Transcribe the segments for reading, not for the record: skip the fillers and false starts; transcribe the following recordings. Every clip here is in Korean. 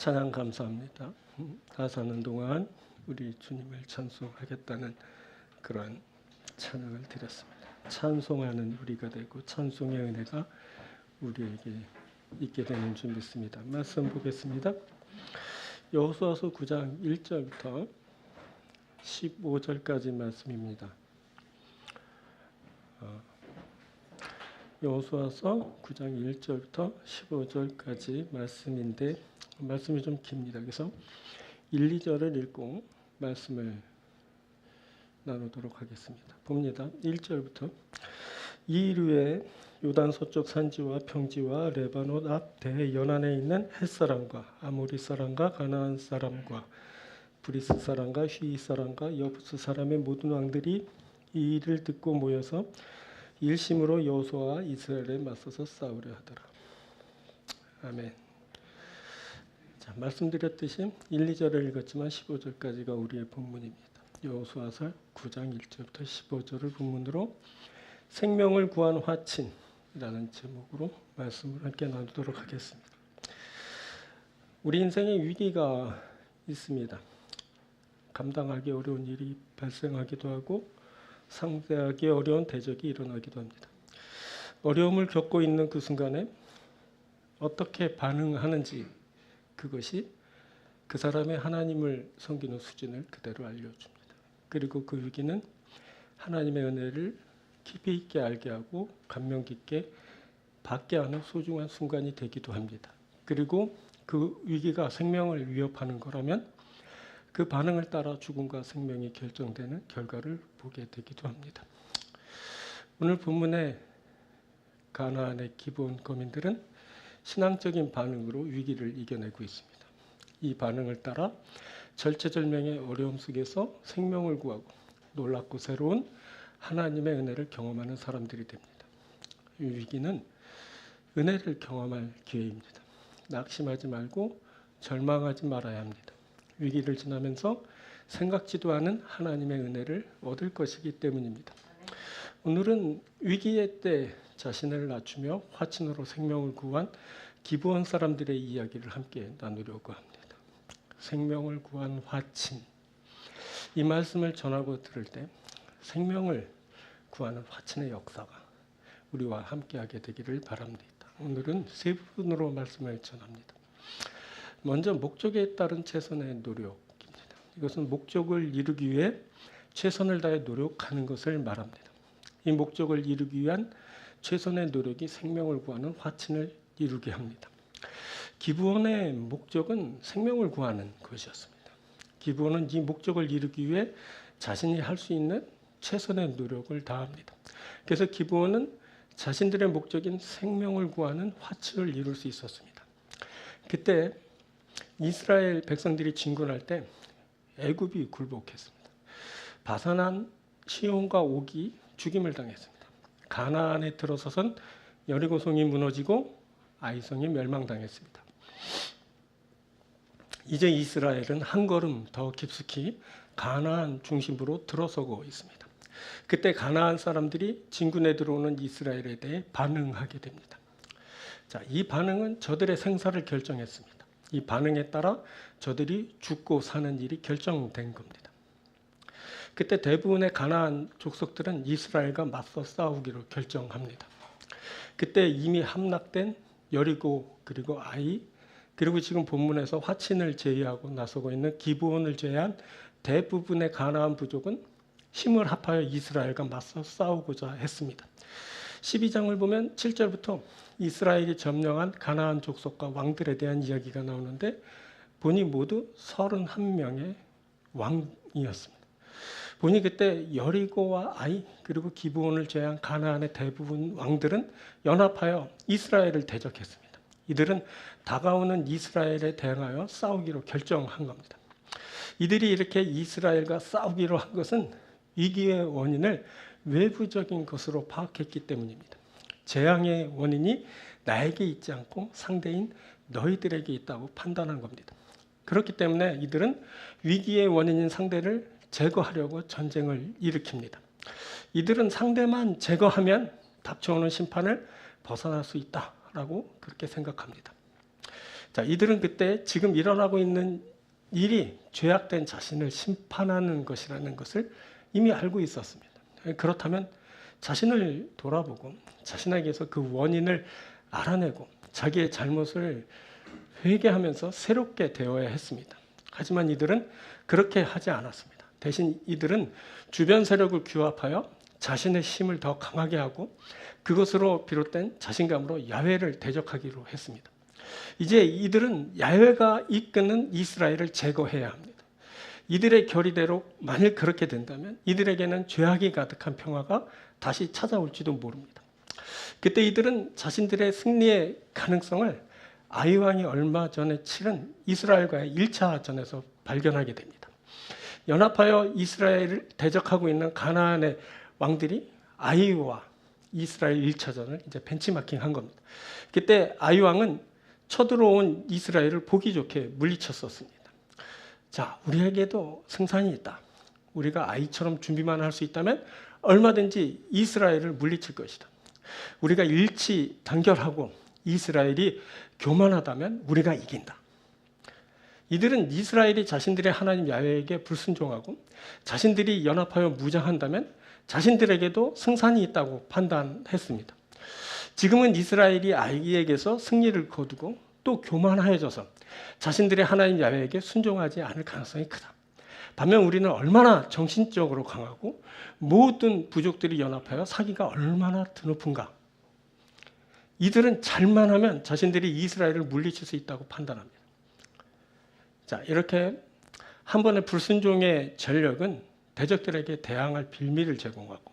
찬양 감사합니다. 다 사는 동안 우리 주님을 찬송하겠다는 그런 찬양을 드렸습니다. 찬송하는 우리가 되고 찬송의 은혜가 우리에게 있게 되는 줄 믿습니다. 말씀 보겠습니다. 여호수아서 9장 1절부터 15절까지 말씀입니다. 여호수아서 9장 1절부터 15절까지 말씀인데 말씀이 좀 깁니다. 그래서 1, 2절을 읽고 말씀을 나누도록 하겠습니다. 봅니다. 1절부터 이 일 후에 요단 서쪽 산지와 평지와 레바논 앞 대연안에 있는 헷사람과 아모리 사람과 가나안 사람과 브리스 사람과 휘이 사람과 여부스 사람의 모든 왕들이 이 일을 듣고 모여서 일심으로 여호수아와 이스라엘에 맞서서 싸우려 하더라. 아멘. 자, 말씀드렸듯이 1, 2절을 읽었지만 15절까지가 우리의 본문입니다. 여호수아서 9장 1절부터 15절을 본문으로 생명을 구한 화친이라는 제목으로 말씀을 함께 나누도록 하겠습니다. 우리 인생에 위기가 있습니다. 감당하기 어려운 일이 발생하기도 하고 상대하기 어려운 대적이 일어나기도 합니다. 어려움을 겪고 있는 그 순간에 어떻게 반응하는지 그것이 그 사람의 하나님을 섬기는 수준을 그대로 알려줍니다. 그리고 그 위기는 하나님의 은혜를 깊이 있게 알게 하고 감명 깊게 받게 하는 소중한 순간이 되기도 합니다. 그리고 그 위기가 생명을 위협하는 거라면 그 반응을 따라 죽음과 생명이 결정되는 결과를 보게 되기도 합니다. 오늘 본문의 가나안의 기본 거민들은 신앙적인 반응으로 위기를 이겨내고 있습니다. 이 반응을 따라 절체절명의 어려움 속에서 생명을 구하고 놀랍고 새로운 하나님의 은혜를 경험하는 사람들이 됩니다. 이 위기는 은혜를 경험할 기회입니다. 낙심하지 말고 절망하지 말아야 합니다. 위기를 지나면서 생각지도 않은 하나님의 은혜를 얻을 것이기 때문입니다. 오늘은 위기의 때 자신을 낮추며 화친으로 생명을 구한 기브온 사람들의 이야기를 함께 나누려고 합니다. 생명을 구한 화친. 이 말씀을 전하고 들을 때 생명을 구하는 화친의 역사가 우리와 함께하게 되기를 바랍니다. 오늘은 세 부분으로 말씀을 전합니다. 먼저 목적에 따른 최선의 노력입니다. 이것은 목적을 이루기 위해 최선을 다해 노력하는 것을 말합니다. 이 목적을 이루기 위한 최선의 노력이 생명을 구하는 화친을 이루게 합니다. 기브온의 목적은 생명을 구하는 것이었습니다. 기브온은 이 목적을 이루기 위해 자신이 할 수 있는 최선의 노력을 다합니다. 그래서 기브온은 자신들의 목적인 생명을 구하는 화친을 이룰 수 있었습니다. 그때 이스라엘 백성들이 진군할 때 애굽이 굴복했습니다. 바산한 시온과 옥이 죽임을 당했습니다. 가나안에 들어서선 여리고성이 무너지고 아이성이 멸망당했습니다. 이제 이스라엘은 한 걸음 더 깊숙이 가나안 중심부로 들어서고 있습니다. 그때 가나안 사람들이 진군에 들어오는 이스라엘에 대해 반응하게 됩니다. 자, 이 반응은 저들의 생사를 결정했습니다. 이 반응에 따라 저들이 죽고 사는 일이 결정된 겁니다. 그때 대부분의 가나안 족속들은 이스라엘과 맞서 싸우기로 결정합니다. 그때 이미 함락된 여리고 그리고 아이 그리고 지금 본문에서 화친을 제의하고 나서고 있는 기브온을 제외한 대부분의 가나안 부족은 힘을 합하여 이스라엘과 맞서 싸우고자 했습니다. 12장을 보면 7절부터 이스라엘이 점령한 가나안 족속과 왕들에 대한 이야기가 나오는데 보니 모두 31명의 왕이었습니다. 보니 그때 여리고와 아이 그리고 기브온을 제외한 가나안의 대부분 왕들은 연합하여 이스라엘을 대적했습니다. 이들은 다가오는 이스라엘에 대항하여 싸우기로 결정한 겁니다. 이들이 이렇게 이스라엘과 싸우기로 한 것은 위기의 원인을 외부적인 것으로 파악했기 때문입니다. 재앙의 원인이 나에게 있지 않고 상대인 너희들에게 있다고 판단한 겁니다. 그렇기 때문에 이들은 위기의 원인인 상대를 제거하려고 전쟁을 일으킵니다. 이들은 상대만 제거하면 닥쳐오는 심판을 벗어날 수 있다라고 그렇게 생각합니다. 자, 이들은 그때 지금 일어나고 있는 일이 죄악된 자신을 심판하는 것이라는 것을 이미 알고 있었습니다. 그렇다면 자신을 돌아보고 자신에게서 그 원인을 알아내고 자기의 잘못을 회개하면서 새롭게 되어야 했습니다. 하지만 이들은 그렇게 하지 않았습니다. 대신 이들은 주변 세력을 규합하여 자신의 힘을 더 강하게 하고 그것으로 비롯된 자신감으로 야훼를 대적하기로 했습니다. 이제 이들은 야훼가 이끄는 이스라엘을 제거해야 합니다. 이들의 결의대로 만일 그렇게 된다면 이들에게는 죄악이 가득한 평화가 다시 찾아올지도 모릅니다. 그때 이들은 자신들의 승리의 가능성을 아이 왕이 얼마 전에 치른 이스라엘과의 1차 전에서 발견하게 됩니다. 연합하여 이스라엘을 대적하고 있는 가나안의 왕들이 아이와 이스라엘 1차전을 이제 벤치마킹한 겁니다. 그때 아이 왕은 쳐들어온 이스라엘을 보기 좋게 물리쳤었습니다. 자, 우리에게도 승산이 있다. 우리가 아이처럼 준비만 할 수 있다면 얼마든지 이스라엘을 물리칠 것이다. 우리가 일치 단결하고 이스라엘이 교만하다면 우리가 이긴다. 이들은 이스라엘이 자신들의 하나님 야훼에게 불순종하고 자신들이 연합하여 무장한다면 자신들에게도 승산이 있다고 판단했습니다. 지금은 이스라엘이 아이에게서 승리를 거두고 또 교만해져서 자신들의 하나님 야훼에게 순종하지 않을 가능성이 크다. 반면 우리는 얼마나 정신적으로 강하고 모든 부족들이 연합하여 사기가 얼마나 드높은가. 이들은 잘만 하면 자신들이 이스라엘을 물리칠 수 있다고 판단합니다. 자, 이렇게 한 번의 불순종의 전력은 대적들에게 대항할 빌미를 제공하고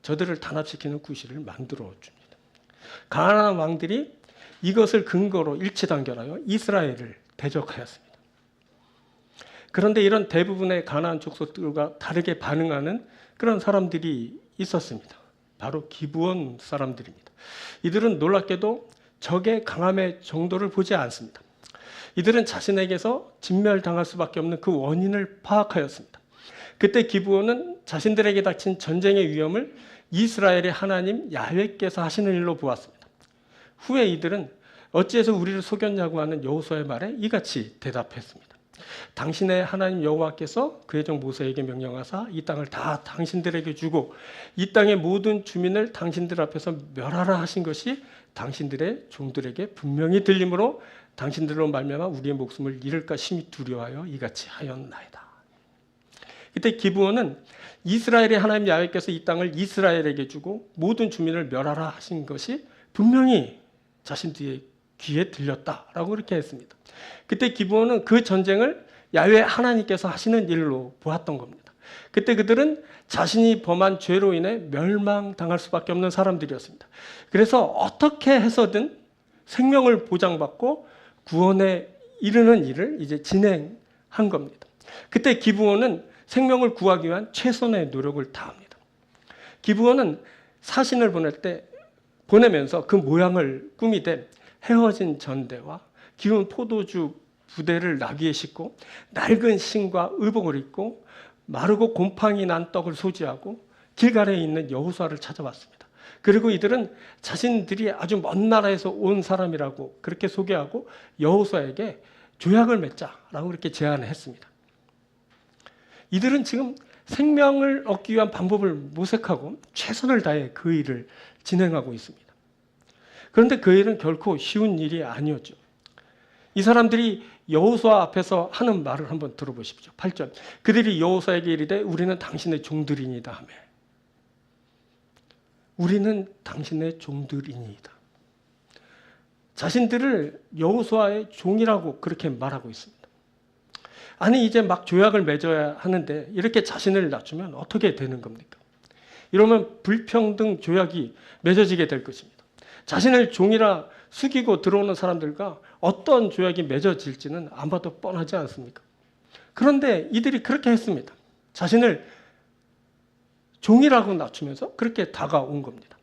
저들을 단합시키는 구실을 만들어 줍니다. 가나안 왕들이 이것을 근거로 일치단결하여 이스라엘을 대적하였습니다. 그런데 이런 대부분의 가나안 족속들과 다르게 반응하는 그런 사람들이 있었습니다. 바로 기브온 사람들입니다. 이들은 놀랍게도 적의 강함의 정도를 보지 않습니다. 이들은 자신에게서 진멸당할 수밖에 없는 그 원인을 파악하였습니다. 그때 기브온은 자신들에게 닥친 전쟁의 위험을 이스라엘의 하나님 야훼께서 하시는 일로 보았습니다. 후에 이들은 어찌해서 우리를 속였냐고 하는 여호수아의 말에 이같이 대답했습니다. 당신의 하나님 여호와께서 그의 종 모세에게 명령하사 이 땅을 다 당신들에게 주고 이 땅의 모든 주민을 당신들 앞에서 멸하라 하신 것이 당신들의 종들에게 분명히 들림으로 당신들로 말미암아 우리의 목숨을 잃을까 심히 두려워하여 이같이 하였나이다. 이때 기브온은 이스라엘의 하나님 야훼께서 이 땅을 이스라엘에게 주고 모든 주민을 멸하라 하신 것이 분명히 자신들의 귀에 들렸다라고 그렇게 했습니다. 그때 기브온은 그 전쟁을 야훼 하나님께서 하시는 일로 보았던 겁니다. 그때 그들은 자신이 범한 죄로 인해 멸망당할 수밖에 없는 사람들이었습니다. 그래서 어떻게 해서든 생명을 보장받고 구원에 이르는 일을 이제 진행한 겁니다. 그때 기브온은 생명을 구하기 위한 최선의 노력을 다합니다. 기브온은 사신을 보내면서 그 모양을 꾸미되 헤어진 전대와 기운 포도주 부대를 나귀에 싣고 낡은 신과 의복을 입고 마르고 곰팡이 난 떡을 소지하고 길갈에 있는 여호수아를 찾아왔습니다. 그리고 이들은 자신들이 아주 먼 나라에서 온 사람이라고 그렇게 소개하고 여호수아에게 조약을 맺자라고 그렇게 제안을 했습니다. 이들은 지금 생명을 얻기 위한 방법을 모색하고 최선을 다해 그 일을 진행하고 있습니다. 그런데 그 일은 결코 쉬운 일이 아니었죠. 이 사람들이 여호수아 앞에서 하는 말을 한번 들어보십시오. 8절. 그들이 여호수아에게 이르되 우리는 당신의 종들이니이다 하며. 우리는 당신의 종들이니이다. 자신들을 여호수아의 종이라고 그렇게 말하고 있습니다. 아니 이제 막 조약을 맺어야 하는데 이렇게 자신을 낮추면 어떻게 되는 겁니까? 이러면 불평등 조약이 맺어지게 될 것입니다. 자신을 종이라 숙이고 들어오는 사람들과 어떤 조약이 맺어질지는 안 봐도 뻔하지 않습니까? 그런데 이들이 그렇게 했습니다. 자신을 종이라고 낮추면서 그렇게 다가온 겁니다.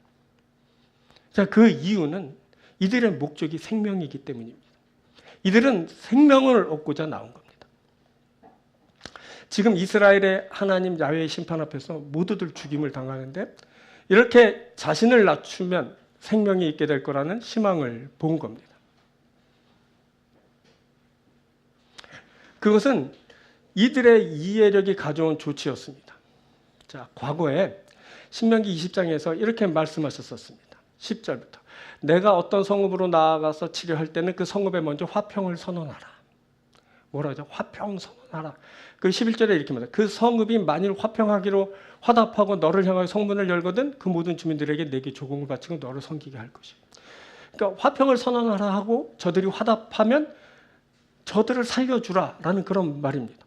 자, 그 이유는 이들의 목적이 생명이기 때문입니다. 이들은 생명을 얻고자 나온 겁니다. 지금 이스라엘의 하나님 야훼의 심판 앞에서 모두들 죽임을 당하는데 이렇게 자신을 낮추면 생명이 있게 될 거라는 희망을 본 겁니다. 그것은 이들의 이해력이 가져온 조치였습니다. 자, 과거에 신명기 20장에서 이렇게 말씀하셨었습니다. 10절부터 내가 어떤 성읍으로 나아가서 치료할 때는 그 성읍에 먼저 화평을 선언하라. 뭐라 하죠? 화평 선언하라. 그 11절에 이렇게 말합니다. 그 성읍이 만일 화평하기로 화답하고 너를 향하여 성문을 열거든 그 모든 주민들에게 내게 조공을 바치고 너를 섬기게 할 것이요. 그러니까 화평을 선언하라 하고 저들이 화답하면 저들을 살려주라라는 그런 말입니다.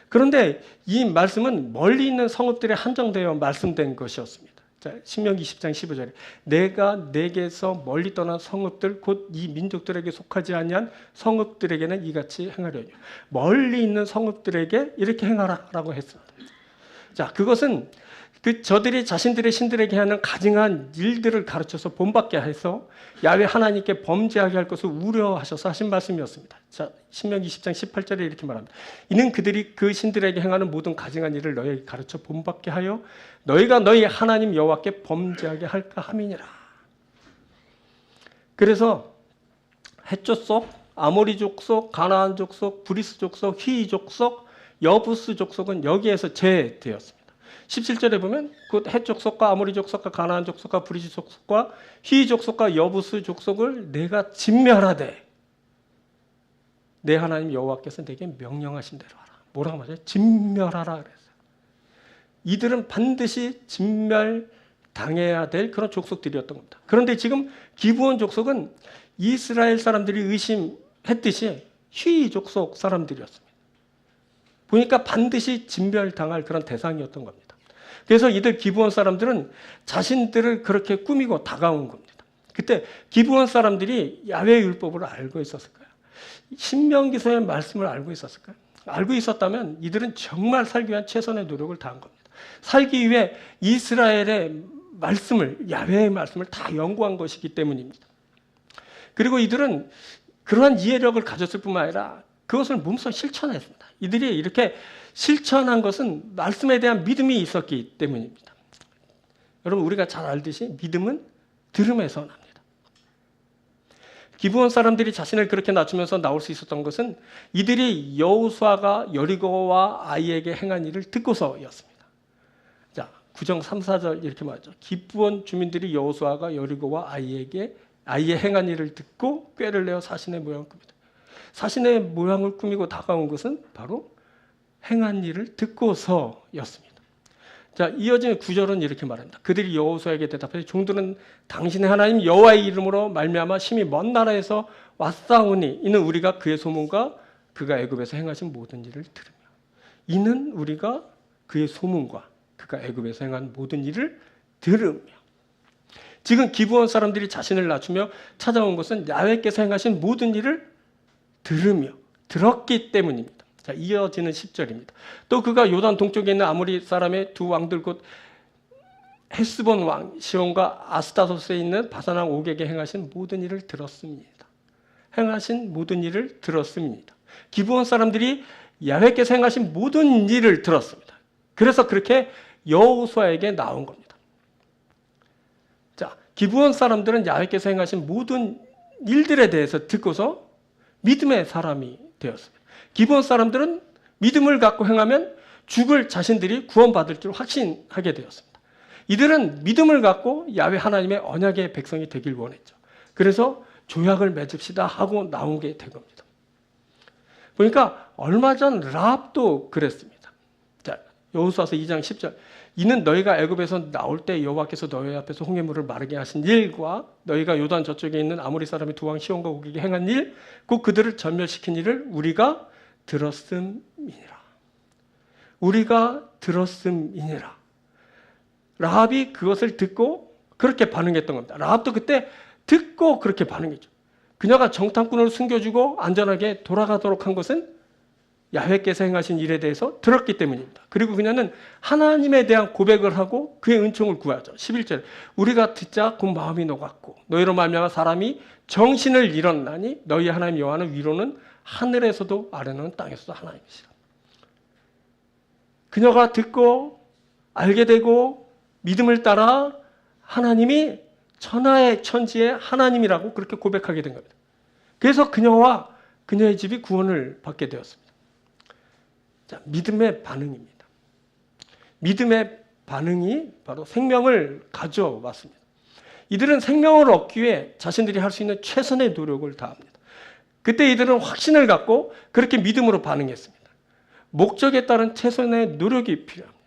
그런데 이 말씀은 멀리 있는 성읍들에 한정되어 말씀된 것이었습니다. 자, 신명기 20장 15절에 내가 내게서 멀리 떠난 성읍들 곧 이 민족들에게 속하지 아니한 성읍들에게는 이같이 행하려니 멀리 있는 성읍들에게 이렇게 행하라라고 했습니다. 자, 그것은 저들이 자신들의 신들에게 하는 가증한 일들을 가르쳐서 본받게 해서 야훼 하나님께 범죄하게 할 것을 우려하셔서 하신 말씀이었습니다. 자, 신명기 20장 18절에 이렇게 말합니다. 이는 그들이 그 신들에게 행하는 모든 가증한 일을 너희에게 가르쳐 본받게 하여 너희가 너희 하나님 여호와께 범죄하게 할까 함이니라. 그래서 헷 족, 아모리 족속, 가나안 족속, 브리스 족속, 히위 족속, 여부스 족속은 여기에서 제되었습니다. 17절에 보면 그 헷 족속과 아모리 족속과 가나안 족속과 브리스 족속과 히위 족속과 여부스 족속을 내가 진멸하되 내 하나님 여호와께서 내게 명령하신 대로 하라. 뭐라고 말해요? 진멸하라 그랬어요. 이들은 반드시 진멸당해야 될 그런 족속들이었던 겁니다. 그런데 지금 기브온 족속은 이스라엘 사람들이 의심했듯이 히위 족속 사람들이었습니다. 보니까 반드시 진멸당할 그런 대상이었던 겁니다. 그래서 이들 기브온 사람들은 자신들을 그렇게 꾸미고 다가온 겁니다. 그때 기브온 사람들이 야훼 율법을 알고 있었을까요? 신명기서의 말씀을 알고 있었을까요? 알고 있었다면 이들은 정말 살기 위한 최선의 노력을 다한 겁니다. 살기 위해 이스라엘의 말씀을, 야훼의 말씀을 다 연구한 것이기 때문입니다. 그리고 이들은 그러한 이해력을 가졌을 뿐만 아니라 그것을 몸소 실천했습니다. 이들이 이렇게 실천한 것은 말씀에 대한 믿음이 있었기 때문입니다. 여러분, 우리가 잘 알듯이 믿음은 들음에서 납니다. 기브온 사람들이 자신을 그렇게 낮추면서 나올 수 있었던 것은 이들이 여호수아가 여리고와 아이에게 행한 일을 듣고서였습니다. 자, 구정 3, 4절 이렇게 말하죠. 기브온 주민들이 여호수아가 여리고와 아이의 행한 일을 듣고 꾀를 내어 사신의 모양을 꾸미다. 사신의 모양을 꾸미고 다가온 것은 바로 행한 일을 듣고서였습니다. 자, 이어지는 9절은 이렇게 말합니다. 그들이 여호수아에게 대답해 종들은 당신의 하나님 여호와의 이름으로 말미암아 심히 먼 나라에서 왔사오니 이는 우리가 그의 소문과 그가 애굽에서 행하신 모든 일을 들으며 이는 우리가 그의 소문과 그가 애굽에서 행한 모든 일을 들으며 지금 기브온 사람들이 자신을 낮추며 찾아온 것은 야훼께서 행하신 모든 일을 들으며 들었기 때문입니다. 자, 이어지는 10절입니다. 또 그가 요단 동쪽에 있는 아모리 사람의 두 왕들 곧 헤스본 왕 시온과 아스타소스에 있는 바산 왕 옥에게 행하신 모든 일을 들었습니다. 행하신 모든 일을 들었습니다. 기브온 사람들이 야훼께서 행하신 모든 일을 들었습니다. 그래서 그렇게 여호수아에게 나온 겁니다. 자, 기브온 사람들은 야훼께서 행하신 모든 일들에 대해서 듣고서 믿음의 사람이 되었습니다. 기브온 사람들은 믿음을 갖고 행하면 죽을 자신들이 구원받을 줄 확신하게 되었습니다. 이들은 믿음을 갖고 야훼 하나님의 언약의 백성이 되길 원했죠. 그래서 조약을 맺읍시다 하고 나온 게 된 겁니다. 보니까 얼마 전 라합도 그랬습니다. 자, 여호수아서 2장 10절 이는 너희가 애굽에서 나올 때 여호와께서 너희 앞에서 홍해물을 마르게 하신 일과 너희가 요단 저쪽에 있는 아모리 사람의 두 왕 시온과 옥에게 행한 일 곧 그들을 전멸시킨 일을 우리가 들었음이니라. 우리가 들었음이니라. 라합이 그것을 듣고 그렇게 반응했던 겁니다. 라합도 그때 듣고 그렇게 반응했죠. 그녀가 정탐꾼을 숨겨주고 안전하게 돌아가도록 한 것은 야훼께서 행하신 일에 대해서 들었기 때문입니다. 그리고 그녀는 하나님에 대한 고백을 하고 그의 은총을 구하죠. 11절 우리가 듣자 곧 마음이 녹았고 너희로 말미암아 사람이 정신을 잃었나니 너희 하나님 여호와는 위로는 하늘에서도 아래는 땅에서도 하나님이시라. 그녀가 듣고 알게 되고 믿음을 따라 하나님이 천하의 천지의 하나님이라고 그렇게 고백하게 된 겁니다. 그래서 그녀와 그녀의 집이 구원을 받게 되었습니다. 자, 믿음의 반응입니다. 믿음의 반응이 바로 생명을 가져왔습니다. 이들은 생명을 얻기 위해 자신들이 할 수 있는 최선의 노력을 다합니다. 그때 이들은 확신을 갖고 그렇게 믿음으로 반응했습니다. 목적에 따른 최선의 노력이 필요합니다.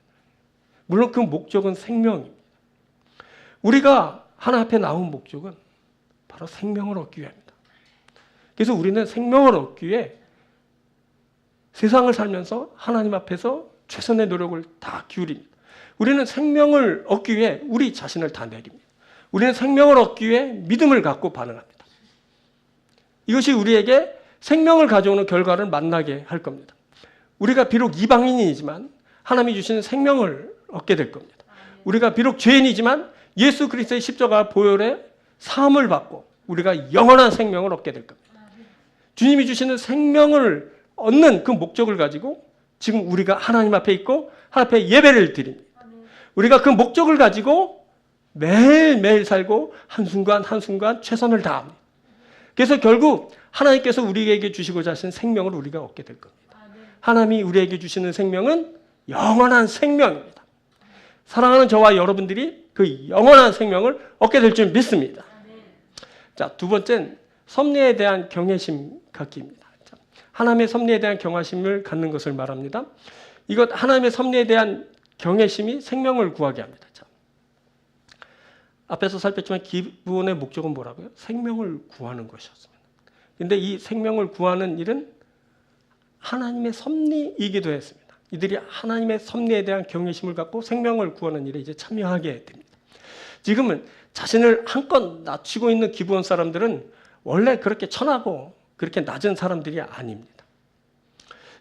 물론 그 목적은 생명입니다. 우리가 하나님 앞에 나온 목적은 바로 생명을 얻기 위함입니다. 그래서 우리는 생명을 얻기 위해 세상을 살면서 하나님 앞에서 최선의 노력을 다 기울입니다. 우리는 생명을 얻기 위해 우리 자신을 다 내립니다. 우리는 생명을 얻기 위해 믿음을 갖고 반응합니다. 이것이 우리에게 생명을 가져오는 결과를 만나게 할 겁니다. 우리가 비록 이방인이지만 하나님이 주시는 생명을 얻게 될 겁니다. 우리가 비록 죄인이지만 예수 그리스도의 십자가 보혈의 사함을 받고 우리가 영원한 생명을 얻게 될 겁니다. 주님이 주시는 생명을 얻는 그 목적을 가지고 지금 우리가 하나님 앞에 있고 하나님 앞에 예배를 드립니다. 우리가 그 목적을 가지고 매일매일 살고 한순간 한순간 최선을 다합니다. 그래서 결국 하나님께서 우리에게 주시고자 하신 생명을 우리가 얻게 될 겁니다. 하나님이 우리에게 주시는 생명은 영원한 생명입니다. 사랑하는 저와 여러분들이 그 영원한 생명을 얻게 될 줄 믿습니다. 자, 두 번째는 섭리에 대한 경외심 갖기입니다. 하나님의 섭리에 대한 경외심을 갖는 것을 말합니다. 이것 하나님의 섭리에 대한 경외심이 생명을 구하게 합니다. 자, 앞에서 살폈지만 기본의 목적은 뭐라고요? 생명을 구하는 것이었습니다. 그런데 이 생명을 구하는 일은 하나님의 섭리이기도 했습니다. 이들이 하나님의 섭리에 대한 경외심을 갖고 생명을 구하는 일에 이제 참여하게 됩니다. 지금은 자신을 한껏 낮추고 있는 기브온 사람들은 원래 그렇게 천하고 그렇게 낮은 사람들이 아닙니다.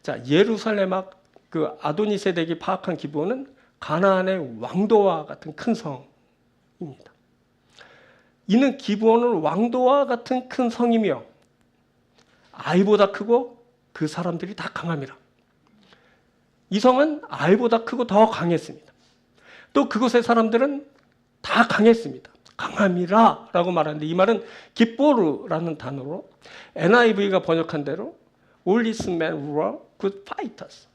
자, 예루살렘 앞 그 아도니 세덱이 파악한 기브온은 가나안의 왕도와 같은 큰 성입니다. 이는 기브온은 왕도와 같은 큰 성이며 아이보다 크고 그 사람들이 다 강함이라. 이 성은 아이보다 크고 더 강했습니다. 또 그곳의 사람들은 다 강했습니다. 강함이라 라고 말하는데 이 말은 깃보르라는 단어로 NIV가 번역한 대로 All these men were good fighters.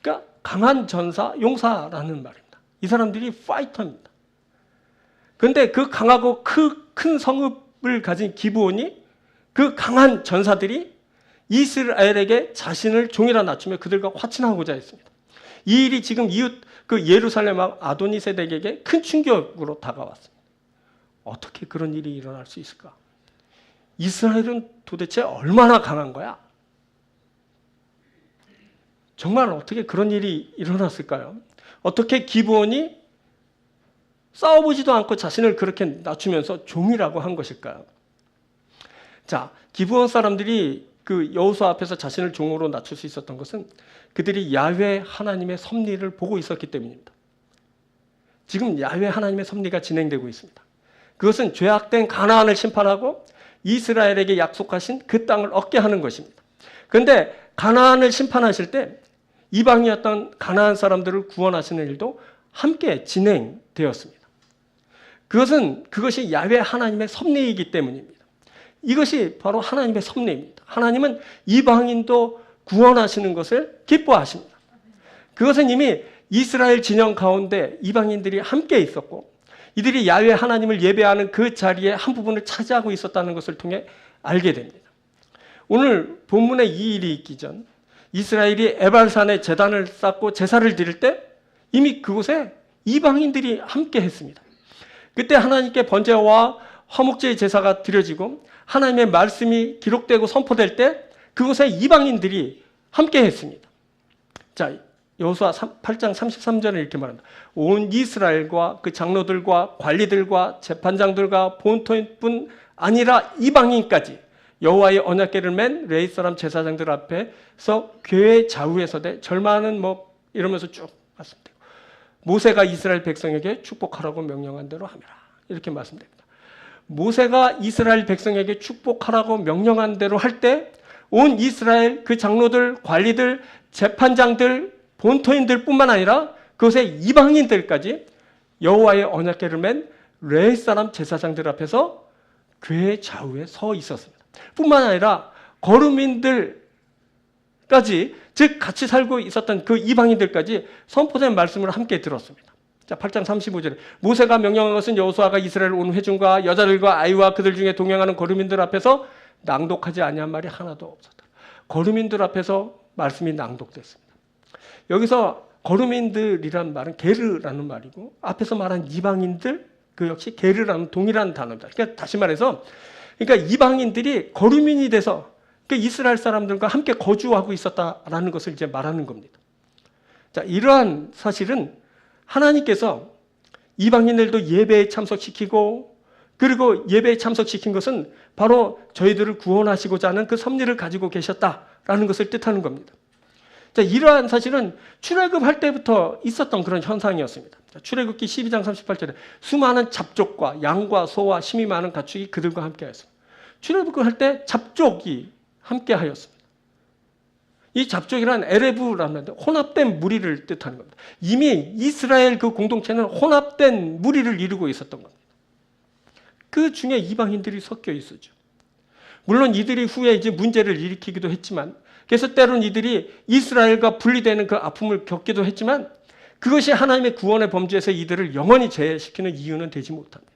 그러니까 강한 전사, 용사라는 말입니다. 이 사람들이 파이터입니다. 그런데 그 강하고 큰 성읍을 가진 기브온이 그 강한 전사들이 이스라엘에게 자신을 종이라 낮추며 그들과 화친하고자 했습니다. 이 일이 지금 이웃 그 예루살렘 아도니세덱에게 큰 충격으로 다가왔습니다. 어떻게 그런 일이 일어날 수 있을까? 이스라엘은 도대체 얼마나 강한 거야? 정말 어떻게 그런 일이 일어났을까요? 어떻게 기브온이 싸워보지도 않고 자신을 그렇게 낮추면서 종이라고 한 것일까요? 자, 기브온 사람들이 그 여호수아 앞에서 자신을 종으로 낮출 수 있었던 것은 그들이 야훼 하나님의 섭리를 보고 있었기 때문입니다. 지금 야훼 하나님의 섭리가 진행되고 있습니다. 그것은 죄악된 가나안을 심판하고 이스라엘에게 약속하신 그 땅을 얻게 하는 것입니다. 그런데 가나안을 심판하실 때 이방이었던 가나안 사람들을 구원하시는 일도 함께 진행되었습니다. 그것이 야훼 하나님의 섭리이기 때문입니다. 이것이 바로 하나님의 섭리입니다. 하나님은 이방인도 구원하시는 것을 기뻐하십니다. 그것은 이미 이스라엘 진영 가운데 이방인들이 함께 있었고 이들이 야훼 하나님을 예배하는 그 자리에 한 부분을 차지하고 있었다는 것을 통해 알게 됩니다. 오늘 본문에 이 일이 있기 전 이스라엘이 에발산에 제단을 쌓고 제사를 드릴 때 이미 그곳에 이방인들이 함께 했습니다. 그때 하나님께 번제와 화목제의 제사가 드려지고 하나님의 말씀이 기록되고 선포될 때 그곳에 이방인들이 함께 했습니다. 자, 여호수아 8장 33절에 이렇게 말합니다. 온 이스라엘과 그 장로들과 관리들과 재판장들과 본토인뿐 아니라 이방인까지 여호와의 언약궤를 맨 레위 사람 제사장들 앞에서 교회 좌우에 서되 절마는 이러면서 쭉 말씀드리고 모세가 이스라엘 백성에게 축복하라고 명령한 대로 함이라. 이렇게 말씀드립니다. 모세가 이스라엘 백성에게 축복하라고 명령한 대로 할 때 온 이스라엘 그 장로들, 관리들, 재판장들, 본토인들 뿐만 아니라 그곳에 이방인들까지 여호와의 언약궤를 맨 레위 사람 제사장들 앞에서 교회 좌우에 서 있었습니다. 뿐만 아니라 거류민들까지, 즉 같이 살고 있었던 그 이방인들까지 선포된 말씀을 함께 들었습니다. 자, 8장 35절에 모세가 명령한 것은 여호수아가 이스라엘 온 회중과 여자들과 아이와 그들 중에 동행하는 거류민들 앞에서 낭독하지 아니한 말이 하나도 없었다. 거류민들 앞에서 말씀이 낭독됐습니다. 여기서 거류민들이란 말은 게르라는 말이고, 앞에서 말한 이방인들 그 역시 게르라는 동일한 단어입니다. 그러니까 다시 말해서, 그러니까 이방인들이 거류민이 돼서 그 이스라엘 사람들과 함께 거주하고 있었다라는 것을 이제 말하는 겁니다. 자, 이러한 사실은 하나님께서 이방인들도 예배에 참석시키고, 그리고 예배에 참석시킨 것은 바로 저희들을 구원하시고자 하는 그 섭리를 가지고 계셨다라는 것을 뜻하는 겁니다. 자, 이러한 사실은 출애굽할 때부터 있었던 그런 현상이었습니다. 자, 출애굽기 12장 38절에 수많은 잡족과 양과 소와 심이 많은 가축이 그들과 함께 하였습니다. 출애굽을 할 때 잡족이 함께 하였습니다. 이 잡족이란 에레브라는 혼합된 무리를 뜻하는 겁니다. 이미 이스라엘 그 공동체는 혼합된 무리를 이루고 있었던 겁니다. 그 중에 이방인들이 섞여 있었죠. 물론 이들이 후에 이제 문제를 일으키기도 했지만, 그래서 때로는 이들이 이스라엘과 분리되는 그 아픔을 겪기도 했지만, 그것이 하나님의 구원의 범주에서 이들을 영원히 제외시키는 이유는 되지 못합니다.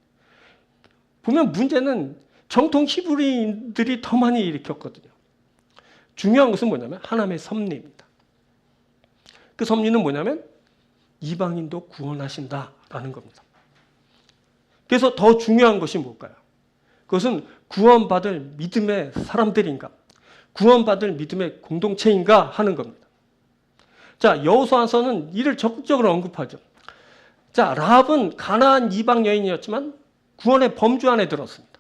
보면 문제는 정통 히브리인들이 더 많이 일으켰거든요. 중요한 것은 뭐냐면 하나님의 섭리입니다. 그 섭리는 뭐냐면 이방인도 구원하신다라는 겁니다. 그래서 더 중요한 것이 뭘까요? 그것은 구원받을 믿음의 사람들인가, 구원받을 믿음의 공동체인가 하는 겁니다. 자, 여호수아서는 이를 적극적으로 언급하죠. 자, 라합은 가나안 이방 여인이었지만 구원의 범주 안에 들었습니다.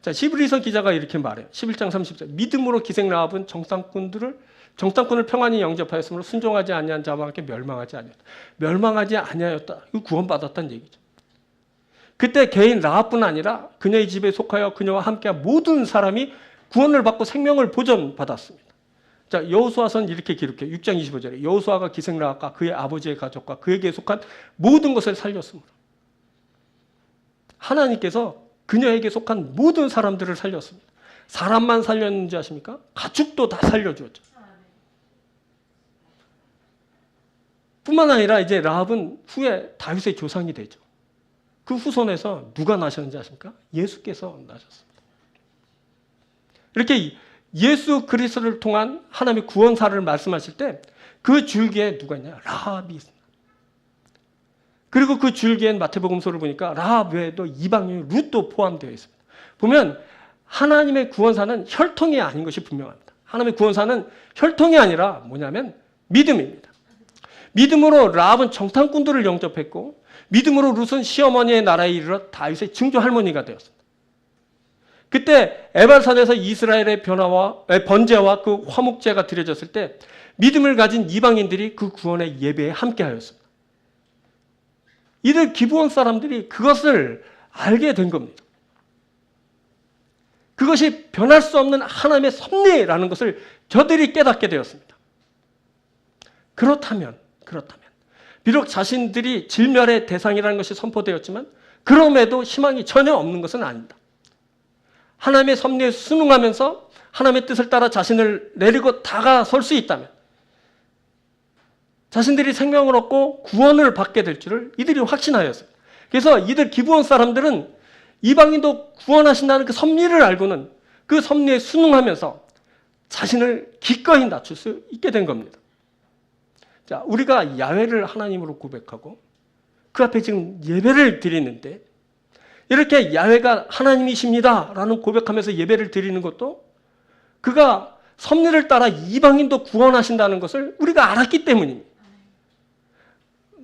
자, 히브리서 기자가 이렇게 말해요. 11장 30절. 믿음으로 기생 라합은 정탐꾼을 평안히 영접하였으므로 순종하지 아니한 자와 함께 멸망하지 아니하였다. 멸망하지 아니하였다. 이거 구원받았다는 얘기죠. 그때 개인 라합뿐 아니라 그녀의 집에 속하여 그녀와 함께한 모든 사람이 구원을 받고 생명을 보전받았습니다. 자, 여호수아서는 이렇게 기록해요. 6장 25절에 여호수아가 기생 라합과 그의 아버지의 가족과 그에게 속한 모든 것을 살렸습니다. 하나님께서 그녀에게 속한 모든 사람들을 살렸습니다. 사람만 살렸는지 아십니까? 가축도 다 살려주었죠. 뿐만 아니라 이제 라합은 후에 다윗의 조상이 되죠. 그 후손에서 누가 나셨는지 아십니까? 예수께서 나셨습니다. 이렇게 예수 그리스도를 통한 하나님의 구원사를 말씀하실 때 그 줄기에 누가 있냐? 라합이 있습니다. 그리고 그 줄기엔 마태복음서를 보니까 라합 외에도 이방인 룻도 포함되어 있습니다. 보면 하나님의 구원사는 혈통이 아닌 것이 분명합니다. 하나님의 구원사는 혈통이 아니라 뭐냐면 믿음입니다. 믿음으로 라합은 정탐꾼들을 영접했고, 믿음으로 룻은 시어머니의 나라에 이르러 다윗의 증조 할머니가 되었습니다. 그때 에발산에서 이스라엘의 번제와 그 화목제가 드려졌을 때 믿음을 가진 이방인들이 그 구원의 예배에 함께하였습니다. 이들 기브온 사람들이 그것을 알게 된 겁니다. 그것이 변할 수 없는 하나님의 섭리라는 것을 저들이 깨닫게 되었습니다. 그렇다면 비록 자신들이 질멸의 대상이라는 것이 선포되었지만 그럼에도 희망이 전혀 없는 것은 아닙니다. 하나님의 섭리에 순응하면서 하나님의 뜻을 따라 자신을 내리고 다가설 수 있다면 자신들이 생명을 얻고 구원을 받게 될 줄을 이들이 확신하였습니다. 그래서 이들 기브온 사람들은 이방인도 구원하신다는 그 섭리를 알고는 그 섭리에 순응하면서 자신을 기꺼이 낮출 수 있게 된 겁니다. 자, 우리가 야훼를 하나님으로 고백하고 그 앞에 지금 예배를 드리는데, 이렇게 야훼가 하나님이십니다 라는 고백하면서 예배를 드리는 것도 그가 섭리를 따라 이방인도 구원하신다는 것을 우리가 알았기 때문입니다.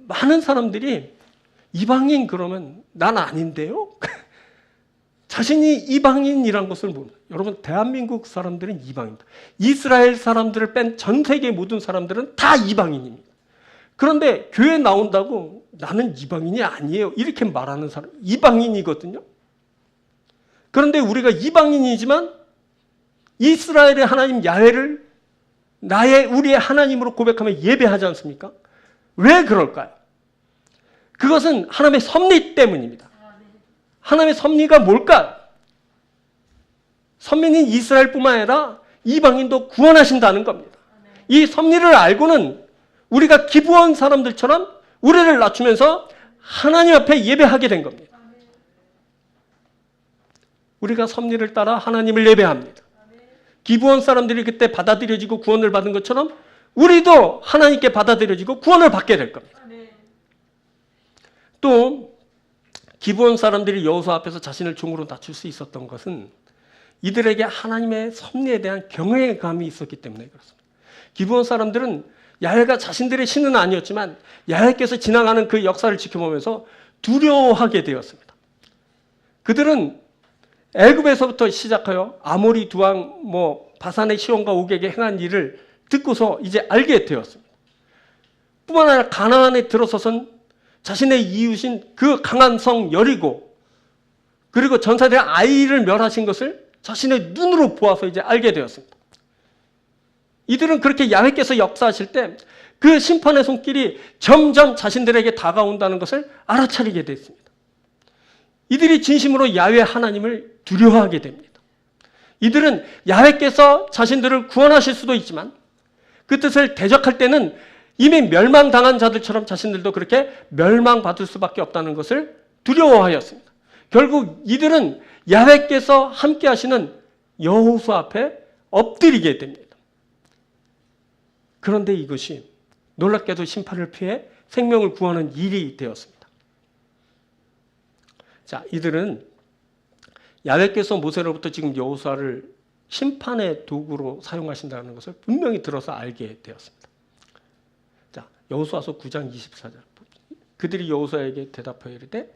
많은 사람들이 이방인 그러면 난 아닌데요? 자신이 이방인이란 것을 모릅니다. 여러분, 대한민국 사람들은 이방인입니다. 이스라엘 사람들을 뺀 전 세계 모든 사람들은 다 이방인입니다. 그런데 교회에 나온다고 나는 이방인이 아니에요 이렇게 말하는 사람 이방인이거든요. 그런데 우리가 이방인이지만 이스라엘의 하나님 야훼를 우리의 하나님으로 고백하며 예배하지 않습니까? 왜 그럴까요? 그것은 하나님의 섭리 때문입니다. 하나님의 섭리가 뭘까요? 선민인 이스라엘뿐만 아니라 이방인도 구원하신다는 겁니다. 이 섭리를 알고는 우리가 기브온 사람들처럼 우리를 낮추면서 하나님 앞에 예배하게 된 겁니다. 우리가 섭리를 따라 하나님을 예배합니다. 기브온 사람들이 그때 받아들여지고 구원을 받은 것처럼 우리도 하나님께 받아들여지고 구원을 받게 될 겁니다. 또 기브온 사람들이 여호수아 앞에서 자신을 종으로 낮출 수 있었던 것은 이들에게 하나님의 섭리에 대한 경외감이 있었기 때문에 그렇습니다. 기브온 사람들은 야훼가 자신들의 신은 아니었지만 야훼께서 지나가는 그 역사를 지켜보면서 두려워하게 되었습니다. 그들은 애굽에서부터 시작하여 아모리 두왕, 바산의 시온과 옥에게 행한 일을 듣고서 이제 알게 되었습니다. 뿐만 아니라 가나안에 들어서선 자신의 이웃인 그 강한 성 여리고 그리고 전사들의 아이를 멸하신 것을 자신의 눈으로 보아서 이제 알게 되었습니다. 이들은 그렇게 야훼께서 역사하실 때 그 심판의 손길이 점점 자신들에게 다가온다는 것을 알아차리게 됐습니다. 이들이 진심으로 야훼 하나님을 두려워하게 됩니다. 이들은 야훼께서 자신들을 구원하실 수도 있지만 그 뜻을 대적할 때는 이미 멸망당한 자들처럼 자신들도 그렇게 멸망받을 수밖에 없다는 것을 두려워하였습니다. 결국 이들은 야훼께서 함께 하시는 여호수아 앞에 엎드리게 됩니다. 그런데 이것이 놀랍게도 심판을 피해 생명을 구하는 일이 되었습니다. 자, 이들은 야훼께서 모세로부터 지금 여호수아를 심판의 도구로 사용하신다는 것을 분명히 들어서 알게 되었습니다. 자, 여호수아서 9장 24절. 그들이 여호수아에게 대답하여 이르되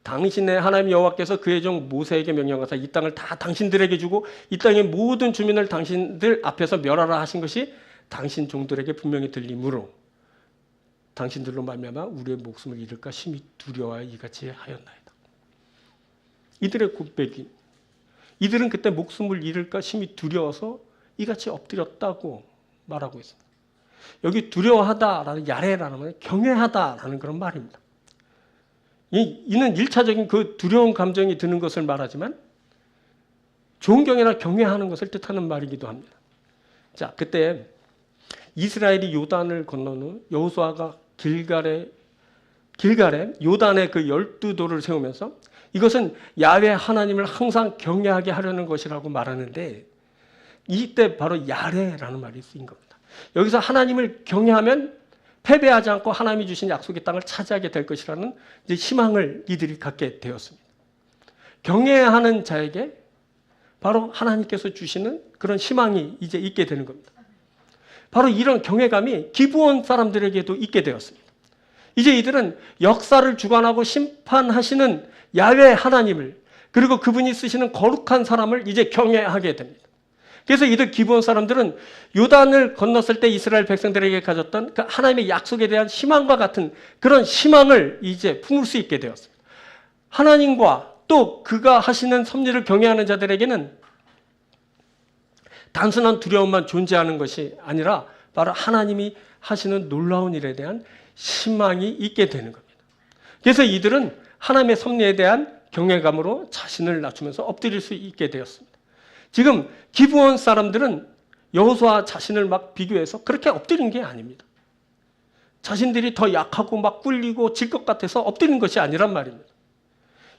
당신의 하나님 여호와께서 그의 종 모세에게 명령하사 이 땅을 다 당신들에게 주고 이 땅의 모든 주민을 당신들 앞에서 멸하라 하신 것이 당신 종들에게 분명히 들리므로 당신들로 말미암아 우리의 목숨을 잃을까 심히 두려워하여 이같이 하였나이다. 이들의 고백이 이들은 그때 목숨을 잃을까 심히 두려워서 이같이 엎드렸다고 말하고 있습니다. 여기 두려워하다라는 야레라는 말은 경외하다라는 그런 말입니다. 이는 1차적인 그 두려운 감정이 드는 것을 말하지만 존경이나 경외하는 것을 뜻하는 말이기도 합니다. 자, 그때 이스라엘이 요단을 건넌 후 여호수아가 길갈에 요단의 그 12돌을 세우면서 이것은 야훼 하나님을 항상 경외하게 하려는 것이라고 말하는데 이때 바로 야레라는 말이 쓰인 겁니다. 여기서 하나님을 경외하면 패배하지 않고 하나님이 주신 약속의 땅을 차지하게 될 것이라는 이제 희망을 이들이 갖게 되었습니다. 경외하는 자에게 바로 하나님께서 주시는 그런 희망이 이제 있게 되는 겁니다. 바로 이런 경외감이 기브온 사람들에게도 있게 되었습니다. 이제 이들은 역사를 주관하고 심판하시는 야훼 하나님을 그리고 그분이 쓰시는 거룩한 사람을 이제 경외하게 됩니다. 그래서 이들 기브온 사람들은 요단을 건넜을 때 이스라엘 백성들에게 가졌던 그 하나님의 약속에 대한 희망과 같은 그런 희망을 이제 품을 수 있게 되었습니다. 하나님과 또 그가 하시는 섭리를 경외하는 자들에게는 단순한 두려움만 존재하는 것이 아니라 바로 하나님이 하시는 놀라운 일에 대한 희망이 있게 되는 겁니다. 그래서 이들은 하나님의 섭리에 대한 경외감으로 자신을 낮추면서 엎드릴 수 있게 되었습니다. 지금 기브온 사람들은 여호수아 자신을 막 비교해서 그렇게 엎드린 게 아닙니다. 자신들이 더 약하고 막 꿀리고 질 것 같아서 엎드린 것이 아니란 말입니다.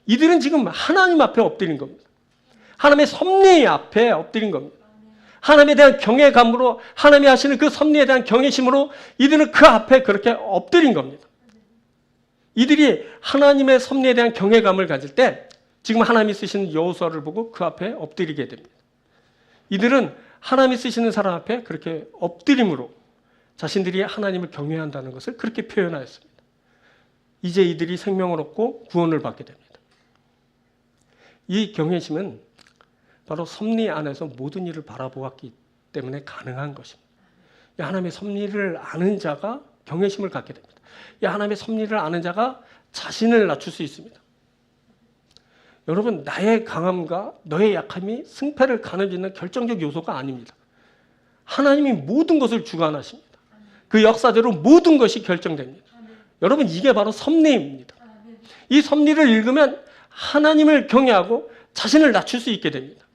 이들은 지금 하나님 앞에 엎드린 겁니다. 하나님의 섭리 앞에 엎드린 겁니다. 하나님에 대한 경외감으로 하나님이 하시는 그 섭리에 대한 경외심으로 이들은 그 앞에 그렇게 엎드린 겁니다. 이들이 하나님의 섭리에 대한 경외감을 가질 때 지금 하나님이 쓰시는 여호수아를 보고 그 앞에 엎드리게 됩니다. 이들은 하나님이 쓰시는 사람 앞에 그렇게 엎드림으로 자신들이 하나님을 경외한다는 것을 그렇게 표현하였습니다. 이제 이들이 생명을 얻고 구원을 받게 됩니다. 이 경외심은 바로 섭리 안에서 모든 일을 바라보았기 때문에 가능한 것입니다. 하나님의 섭리를 아는 자가 경외심을 갖게 됩니다. 하나님의 섭리를 아는 자가 자신을 낮출 수 있습니다. 여러분, 나의 강함과 너의 약함이 승패를 가늠짓는 결정적 요소가 아닙니다. 하나님이 모든 것을 주관하십니다. 그 역사대로 모든 것이 결정됩니다. 여러분, 이게 바로 섭리입니다. 이 섭리를 읽으면 하나님을 경외하고 자신을 낮출 수 있게 됩니다.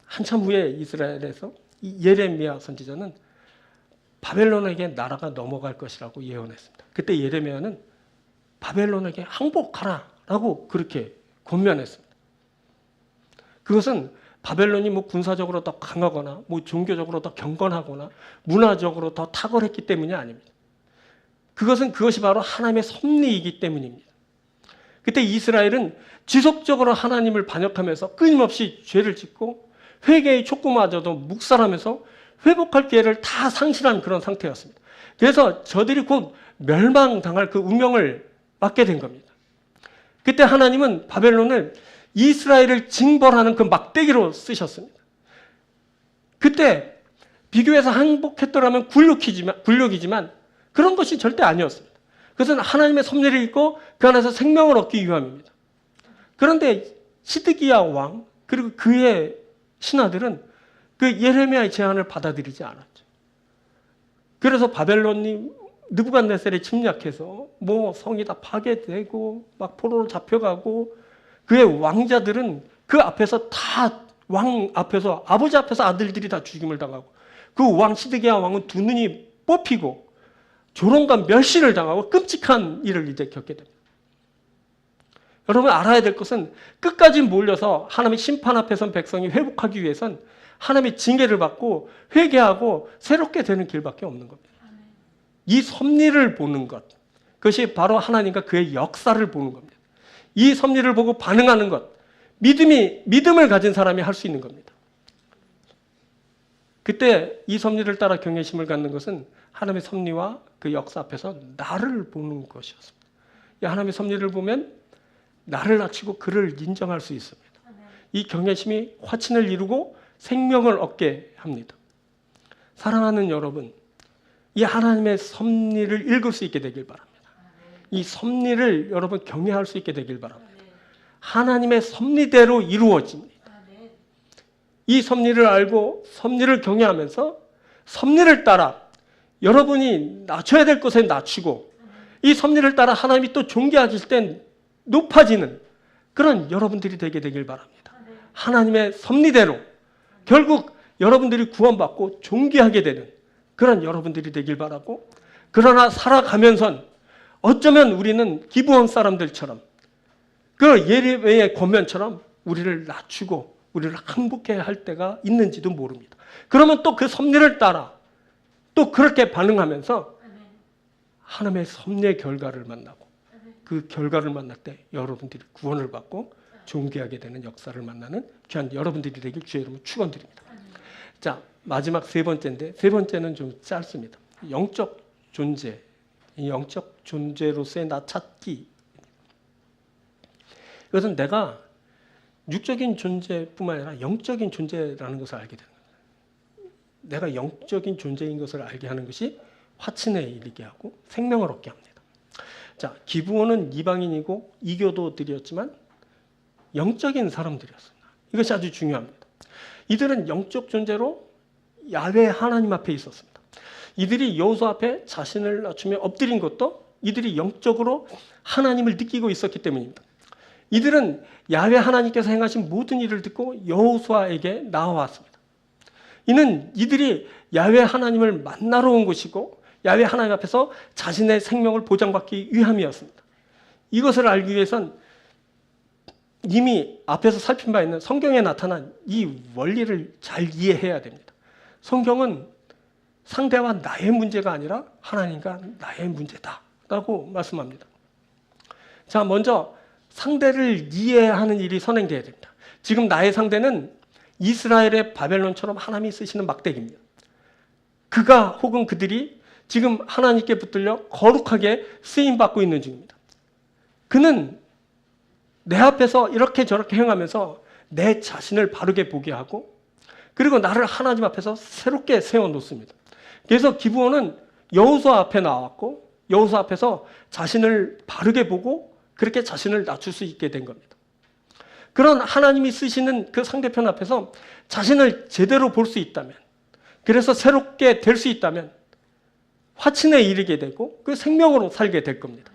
한참 후에 이스라엘에서 이 예레미야 선지자는 바벨론에게 나라가 넘어갈 것이라고 예언했습니다. 그때 예레미야는 바벨론에게 항복하라라고 그렇게 권면했습니다. 그것은 바벨론이 뭐 군사적으로 더 강하거나 뭐 종교적으로 더 경건하거나 문화적으로 더 탁월했기 때문이 아닙니다. 그것이 바로 하나님의 섭리이기 때문입니다. 그때 이스라엘은 지속적으로 하나님을 반역하면서 끊임없이 죄를 짓고 회개의 촉구마저도 묵살하면서 회복할 기회를 다 상실한 그런 상태였습니다. 그래서 저들이 곧 멸망당할 그 운명을 맞게 된 겁니다. 그때 하나님은 바벨론을 이스라엘을 징벌하는 그 막대기로 쓰셨습니다. 그때 비교해서 항복했더라면 굴욕이지만 그런 것이 절대 아니었습니다. 그것은 하나님의 섭리를 읽고 그 안에서 생명을 얻기 위함입니다. 그런데 시드기야 왕 그리고 그의 신하들은 그 예레미야의 제안을 받아들이지 않았죠. 그래서 바벨론이 느부갓네살이 침략해서 뭐 성이 다 파괴되고 막 포로로 잡혀가고 그의 왕자들은 그 앞에서 다 왕 앞에서 아버지 앞에서 아들들이 다 죽임을 당하고 그 왕 시드기야 왕은 두 눈이 뽑히고 조롱과 멸시를 당하고 끔찍한 일을 이제 겪게 됩니다. 여러분 알아야 될 것은 끝까지 몰려서 하나님의 심판 앞에 선 백성이 회복하기 위해선 하나님의 징계를 받고 회개하고 새롭게 되는 길밖에 없는 겁니다. 이 섭리를 보는 것, 그것이 바로 하나님과 그의 역사를 보는 겁니다. 이 섭리를 보고 반응하는 것, 믿음을 가진 사람이 할 수 있는 겁니다. 그때 이 섭리를 따라 경외심을 갖는 것은 하나님의 섭리와 그 역사 앞에서 나를 보는 것이었습니다. 이 하나님의 섭리를 보면 나를 낮추고 그를 인정할 수 있습니다. 이 경외심이 화친을 이루고 생명을 얻게 합니다. 사랑하는 여러분, 이 하나님의 섭리를 읽을 수 있게 되길 바랍니다. 이 섭리를 여러분 경외할 수 있게 되길 바랍니다. 하나님의 섭리대로 이루어집니다. 이 섭리를 알고 섭리를 경외하면서 섭리를 따라 여러분이 낮춰야 될 것에 낮추고 이 섭리를 따라 하나님이 또 존귀하실 땐 높아지는 그런 여러분들이 되게 되길 바랍니다. 하나님의 섭리대로 결국 여러분들이 구원받고 존귀하게 되는 그런 여러분들이 되길 바라고, 그러나 살아가면선 어쩌면 우리는 기브온 사람들처럼 그 예레미야의 권면처럼 우리를 낮추고 우리를 항복해 할 때가 있는지도 모릅니다. 그러면 또 그 섭리를 따라 또 그렇게 반응하면서 하나님의 섭리의 결과를 만나고 그 결과를 만날 때 여러분들이 구원을 받고 존귀하게 되는 역사를 만나는 귀한 여러분들이 되길 주의 이름으로 축원드립니다. 자, 마지막 세 번째인데 세 번째는 좀 짧습니다. 영적 존재, 영적 존재로서의 나 찾기. 이것은 내가 육적인 존재뿐만 아니라 영적인 존재라는 것을 알게 되는 겁니다. 내가 영적인 존재인 것을 알게 하는 것이 화친에 이르게 하고 생명을 얻게 합니다. 자, 기브온은 이방인이고 이교도들이었지만 영적인 사람들이었습니다. 이것이 아주 중요합니다. 이들은 영적 존재로 야훼 하나님 앞에 있었습니다. 이들이 여호수아 앞에 자신을 낮추며 엎드린 것도 이들이 영적으로 하나님을 느끼고 있었기 때문입니다. 이들은 야훼 하나님께서 행하신 모든 일을 듣고 여호수아에게 나와왔습니다. 이는 이들이 야훼 하나님을 만나러 온 것이고 야훼 하나님 앞에서 자신의 생명을 보장받기 위함이었습니다. 이것을 알기 위해선 이미 앞에서 살핀 바 있는 성경에 나타난 이 원리를 잘 이해해야 됩니다. 성경은 상대와 나의 문제가 아니라 하나님과 나의 문제다라고 말씀합니다. 자, 먼저 상대를 이해하는 일이 선행돼야 됩니다. 지금 나의 상대는 이스라엘의 바벨론처럼 하나님이 쓰시는 막대기입니다. 그가 혹은 그들이 지금 하나님께 붙들려 거룩하게 쓰임받고 있는 중입니다. 그는 내 앞에서 이렇게 저렇게 행하면서 내 자신을 바르게 보게 하고 그리고 나를 하나님 앞에서 새롭게 세워놓습니다. 그래서 기브온은 여호수아 앞에 나왔고 여호수아 앞에서 자신을 바르게 보고 그렇게 자신을 낮출 수 있게 된 겁니다. 그런 하나님이 쓰시는 그 상대편 앞에서 자신을 제대로 볼 수 있다면, 그래서 새롭게 될 수 있다면 화친에 이르게 되고 그 생명으로 살게 될 겁니다.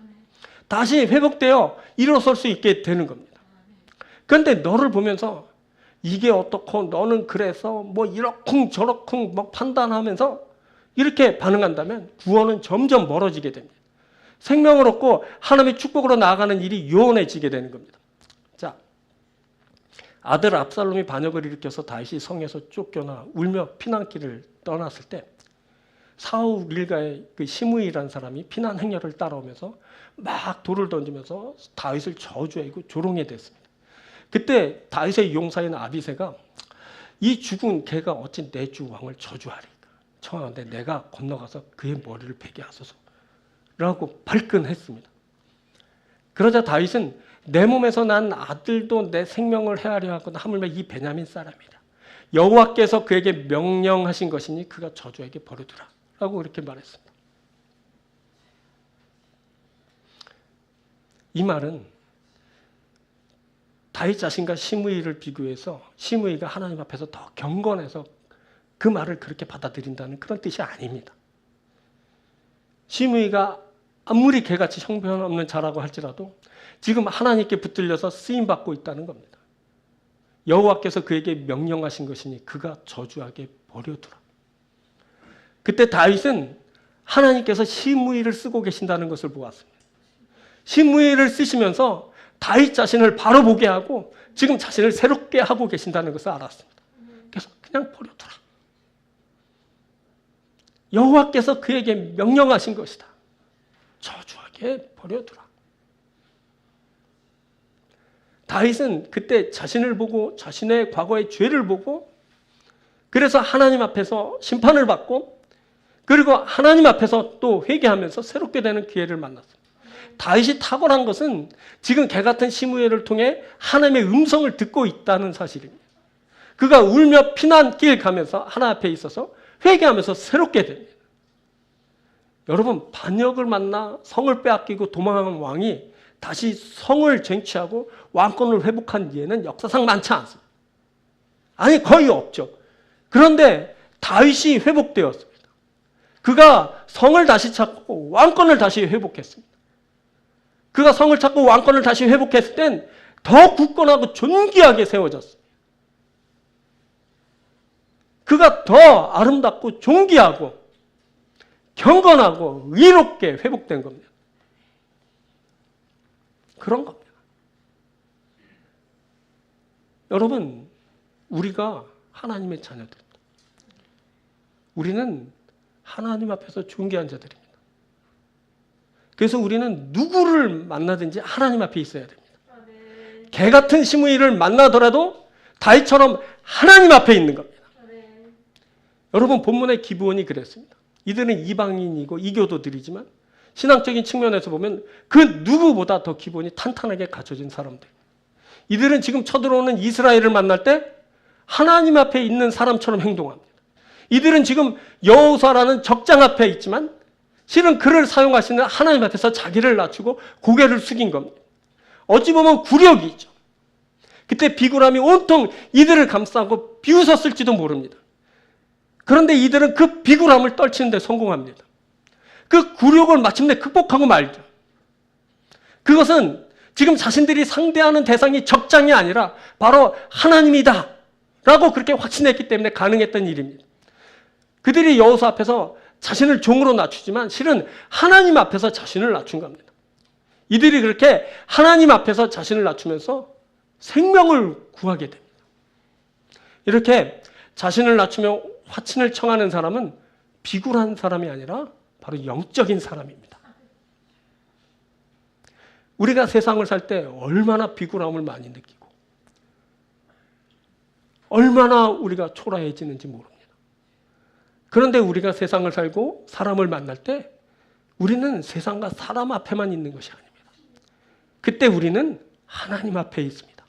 다시 회복되어 일어설 수 있게 되는 겁니다. 그런데 너를 보면서 이게 어떻고 너는 그래서 뭐 이러쿵 저러쿵 뭐 판단하면서 이렇게 반응한다면 구원은 점점 멀어지게 됩니다. 생명을 얻고 하나님의 축복으로 나아가는 일이 요원해지게 되는 겁니다. 자, 아들 압살롬이 반역을 일으켜서 다윗이 성에서 쫓겨나 울며 피난길을 떠났을 때 사울 일가의 그 시므이라는 사람이 피난 행렬을 따라오면서 막 돌을 던지면서 다윗을 저주하고 조롱해 댔습니다. 그때 다윗의 용사인 아비새가 이 죽은 개가 어찌 내 주 왕을 저주하리까 청하는데 내가 건너가서 그의 머리를 베게 하소서 라고 발끈했습니다. 그러자 다윗은 내 몸에서 난 아들도 내 생명을 헤아려 하거나 하물며 이 베냐민 사람이라 여호와께서 그에게 명령하신 것이니 그가 저주에게 버려두라 라고 그렇게 말했습니다. 이 말은 다윗 자신과 시므이를 비교해서 시므이가 하나님 앞에서 더 경건해서 그 말을 그렇게 받아들인다는 그런 뜻이 아닙니다. 시므이가 아무리 개같이 형편없는 자라고 할지라도 지금 하나님께 붙들려서 쓰임받고 있다는 겁니다. 여호와께서 그에게 명령하신 것이니 그가 저주하게 버려두라. 그때 다윗은 하나님께서 시므이를 쓰고 계신다는 것을 보았습니다. 시므이를 쓰시면서 다윗 자신을 바로 보게 하고 지금 자신을 새롭게 하고 계신다는 것을 알았습니다. 그래서 그냥 버려두라. 여호와께서 그에게 명령하신 것이다. 저주하게 버려두라. 다윗은 그때 자신을 보고 자신의 과거의 죄를 보고 그래서 하나님 앞에서 심판을 받고 그리고 하나님 앞에서 또 회개하면서 새롭게 되는 기회를 만났습니다. 다윗이 탁월한 것은 지금 개같은 시므이를 통해 하나님의 음성을 듣고 있다는 사실입니다. 그가 울며 피난길 가면서 하나님 앞에 있어서 회개하면서 새롭게 됩니다. 여러분, 반역을 만나 성을 빼앗기고 도망한 왕이 다시 성을 쟁취하고 왕권을 회복한 예는 역사상 많지 않습니다. 아니, 거의 없죠. 그런데 다윗이 회복되었습니다. 그가 성을 다시 찾고 왕권을 다시 회복했습니다. 그가 성을 찾고 왕권을 다시 회복했을 땐 더 굳건하고 존귀하게 세워졌습니다. 그가 더 아름답고 존귀하고 경건하고 의롭게 회복된 겁니다. 그런 겁니다. 여러분, 우리가 하나님의 자녀들입니다. 우리는 하나님 앞에서 존귀한 자들입니다. 그래서 우리는 누구를 만나든지 하나님 앞에 있어야 됩니다. 개 같은 시므이를 만나더라도 다윗처럼 하나님 앞에 있는 겁니다. 여러분, 본문의 기브온이 그랬습니다. 이들은 이방인이고 이교도들이지만 신앙적인 측면에서 보면 그 누구보다 더 기본이 탄탄하게 갖춰진 사람들. 이들은 지금 쳐들어오는 이스라엘을 만날 때 하나님 앞에 있는 사람처럼 행동합니다. 이들은 지금 여호수아라는 적장 앞에 있지만 실은 그를 사용하시는 하나님 앞에서 자기를 낮추고 고개를 숙인 겁니다. 어찌 보면 굴욕이 있죠. 그때 비굴함이 온통 이들을 감싸고 비웃었을지도 모릅니다. 그런데 이들은 그 비굴함을 떨치는 데 성공합니다. 그 굴욕을 마침내 극복하고 말죠. 그것은 지금 자신들이 상대하는 대상이 적장이 아니라 바로 하나님이다 라고 그렇게 확신했기 때문에 가능했던 일입니다. 그들이 여호수아 앞에서 자신을 종으로 낮추지만 실은 하나님 앞에서 자신을 낮춘 겁니다. 이들이 그렇게 하나님 앞에서 자신을 낮추면서 생명을 구하게 됩니다. 이렇게 자신을 낮추며 화친을 청하는 사람은 비굴한 사람이 아니라 바로 영적인 사람입니다. 우리가 세상을 살 때 얼마나 비굴함을 많이 느끼고 얼마나 우리가 초라해지는지 모릅니다. 그런데 우리가 세상을 살고 사람을 만날 때 우리는 세상과 사람 앞에만 있는 것이 아닙니다. 그때 우리는 하나님 앞에 있습니다.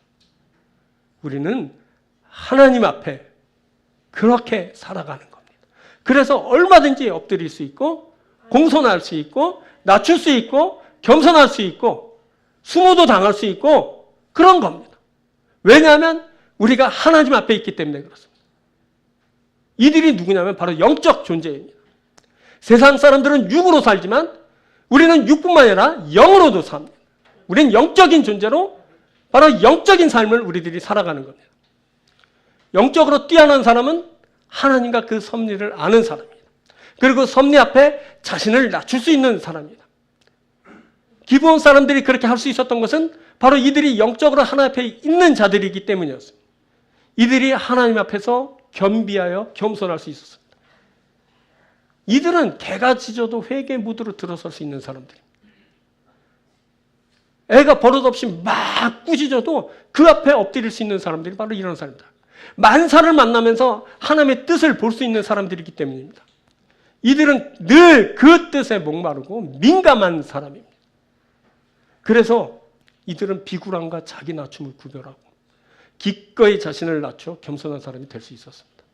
우리는 하나님 앞에 그렇게 살아가는 겁니다. 그래서 얼마든지 엎드릴 수 있고 공손할 수 있고 낮출 수 있고 겸손할 수 있고 수모도 당할 수 있고 그런 겁니다. 왜냐하면 우리가 하나님 앞에 있기 때문에 그렇습니다. 이들이 누구냐면 바로 영적 존재입니다. 세상 사람들은 육으로 살지만 우리는 육뿐만 아니라 영으로도 삽니다. 우리는 영적인 존재로 바로 영적인 삶을 우리들이 살아가는 겁니다. 영적으로 뛰어난 사람은 하나님과 그 섭리를 아는 사람입니다. 그리고 섭리 앞에 자신을 낮출 수 있는 사람입니다. 기브온 사람들이 그렇게 할 수 있었던 것은 바로 이들이 영적으로 하나님 앞에 있는 자들이기 때문이었습니다. 이들이 하나님 앞에서 겸비하여 겸손할 수 있었습니다. 이들은 개가 짖어도 회개 무드로 들어설 수 있는 사람들입니다. 애가 버릇없이 막 꾸짖어도 그 앞에 엎드릴 수 있는 사람들이 바로 이런 사람입니다. 만사를 만나면서 하나님의 뜻을 볼 수 있는 사람들이기 때문입니다. 이들은 늘 그 뜻에 목마르고 민감한 사람입니다. 그래서 이들은 비굴함과 자기 낮춤을 구별하고 기꺼이 자신을 낮춰 겸손한 사람이 될 수 있었습니다.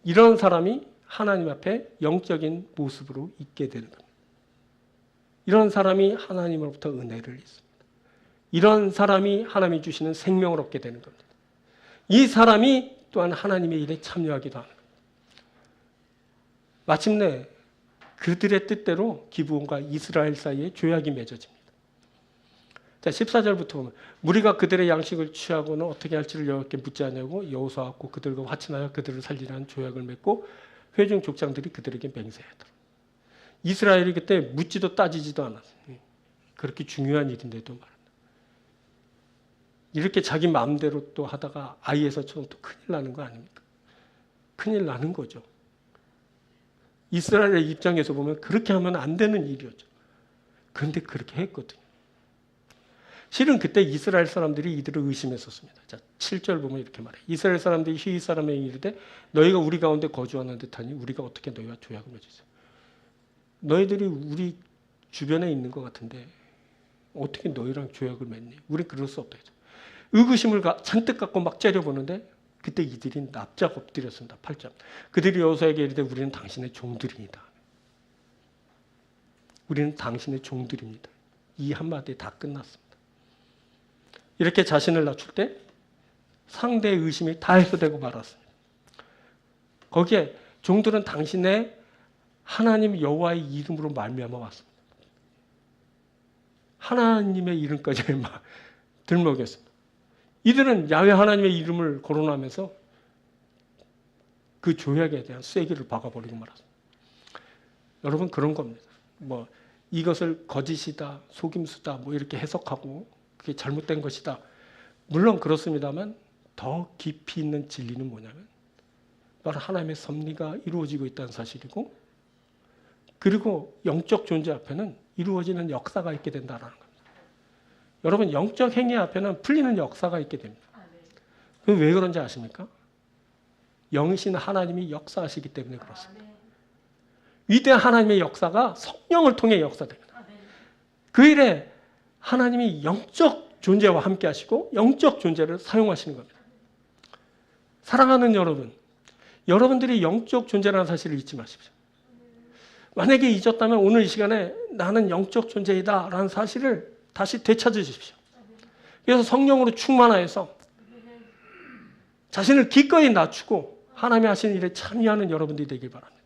이런 사람이 하나님 앞에 영적인 모습으로 있게 되는 겁니다. 이런 사람이 하나님으로부터 은혜를 입습니다. 이런 사람이 하나님이 주시는 생명을 얻게 되는 겁니다. 이 사람이 또한 하나님의 일에 참여하기도 하는 겁니다. 마침내 그들의 뜻대로 기브온과 이스라엘 사이에 조약이 맺어집니다. 자, 14절부터 보면 무리가 그들의 양식을 취하고는 어떻게 할지를 여호와께 묻지 아니하고 여호수아와 그들과 화친하여 그들을 살리라는 조약을 맺고 회중 족장들이 그들에게 맹세하더라. 이스라엘이 그때 묻지도 따지지도 않았어요. 그렇게 중요한 일인데도 말합니다. 이렇게 자기 마음대로 또 하다가 아이에서처럼 또 큰일 나는 거 아닙니까? 큰일 나는 거죠. 이스라엘의 입장에서 보면 그렇게 하면 안 되는 일이었죠. 그런데 그렇게 했거든요. 실은 그때 이스라엘 사람들이 이들을 의심했었습니다. 자, 7절 보면 이렇게 말해요. 이스라엘 사람들이 히윗 사람에게 이르되 너희가 우리 가운데 거주하는 듯하니 우리가 어떻게 너희와 조약을 맺으세요? 너희들이 우리 주변에 있는 것 같은데 어떻게 너희랑 조약을 맺니? 우린 그럴 수 없다. 의구심을 잔뜩 갖고 막 째려보는데 그때 이들이 납작 엎드렸습니다. 8절. 그들이 여호수아에게 이르되 우리는 당신의 종들이니다. 우리는 당신의 종들입니다. 이 한마디에 다 끝났습니다. 이렇게 자신을 낮출 때 상대의 의심이 다 해소되고 말았습니다. 거기에 종들은 당신의 하나님 여호와의 이름으로 말미암아 왔습니다. 하나님의 이름까지 막 들먹였습니다. 이들은 야훼 하나님의 이름을 거론하면서 그 조약에 대한 쐐기를 박아버리고 말았습니다. 여러분 그런 겁니다. 뭐 이것을 거짓이다, 속임수다, 뭐 이렇게 해석하고 그게 잘못된 것이다. 물론 그렇습니다만 더 깊이 있는 진리는 뭐냐면 바로 하나님의 섭리가 이루어지고 있다는 사실이고 그리고 영적 존재 앞에는 이루어지는 역사가 있게 된다는 겁니다. 여러분 영적 행위 앞에는 풀리는 역사가 있게 됩니다. 그게 왜 그런지 아십니까? 영이신 하나님이 역사하시기 때문에 그렇습니다. 위대한 하나님의 역사가 성령을 통해 역사됩니다. 그 일에 하나님이 영적 존재와 함께 하시고 영적 존재를 사용하시는 겁니다. 사랑하는 여러분, 여러분들이 영적 존재라는 사실을 잊지 마십시오. 만약에 잊었다면 오늘 이 시간에 나는 영적 존재이다 라는 사실을 다시 되찾으십시오. 그래서 성령으로 충만하여서 자신을 기꺼이 낮추고 하나님이 하시는 일에 참여하는 여러분들이 되길 바랍니다.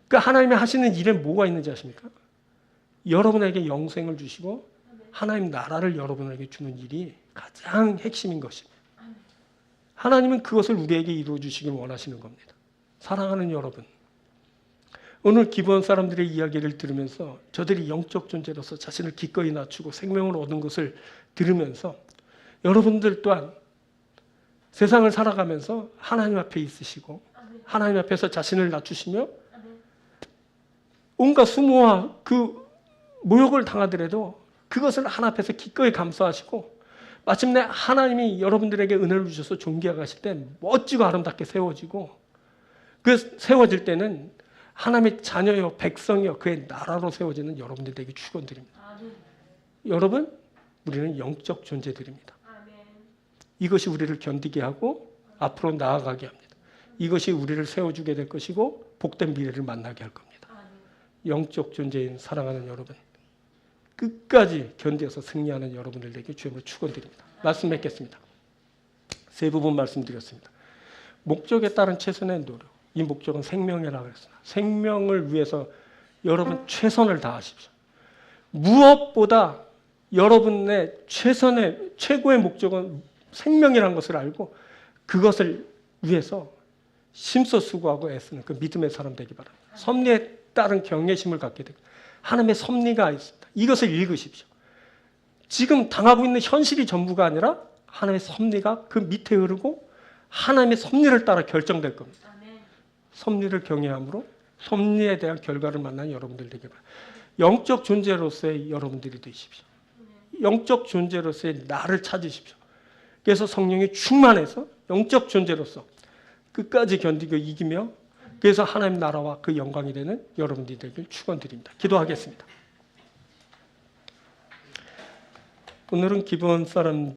그 하나님이 하시는 일에 뭐가 있는지 아십니까? 여러분에게 영생을 주시고 하나님 나라를 여러분에게 주는 일이 가장 핵심인 것입니다. 하나님은 그것을 우리에게 이루어 주시길 원하시는 겁니다. 사랑하는 여러분, 오늘 기브온 사람들의 이야기를 들으면서 저들이 영적 존재로서 자신을 기꺼이 낮추고 생명을 얻은 것을 들으면서 여러분들 또한 세상을 살아가면서 하나님 앞에 있으시고 하나님 앞에서 자신을 낮추시며 온갖 수모와 그 모욕을 당하더라도 그것을 하나님 앞에서 기꺼이 감수하시고 마침내 하나님이 여러분들에게 은혜를 주셔서 존귀하게 하실 때 멋지고 아름답게 세워지고 그 세워질 때는 하나님의 자녀요 백성이요 그의 나라로 세워지는 여러분들에게 축원드립니다. 여러분, 우리는 영적 존재들입니다. 이것이 우리를 견디게 하고 앞으로 나아가게 합니다. 이것이 우리를 세워주게 될 것이고 복된 미래를 만나게 할 겁니다. 영적 존재인 사랑하는 여러분, 끝까지 견뎌서 승리하는 여러분들에게 주님으로 축원드립니다. 말씀 맺겠습니다. 세 부분 말씀드렸습니다. 목적에 따른 최선의 노력. 이 목적은 생명이라고 했습니다. 생명을 위해서 여러분 최선을 다하십시오. 무엇보다 여러분의 최고의 목적은 생명이라는 것을 알고 그것을 위해서 심서수고하고 애쓰는 그 믿음의 사람 되기 바랍니다. 섭리에 따른 경외심을 갖게 되고 하나님의 섭리가 있습니다. 이것을 읽으십시오. 지금 당하고 있는 현실이 전부가 아니라 하나님의 섭리가 그 밑에 흐르고 하나님의 섭리를 따라 결정될 겁니다. 섭리를 경외함으로 섭리에 대한 결과를 만난 여러분들 되게 바랍니다. 영적 존재로서의 여러분들이 되십시오. 영적 존재로서의 나를 찾으십시오. 그래서 성령이 충만해서 영적 존재로서 끝까지 견디고 이기며 그래서 하나님 나라와 그 영광이 되는 여러분들이 되길 축원드립니다. 기도하겠습니다. 오늘은 기본 사람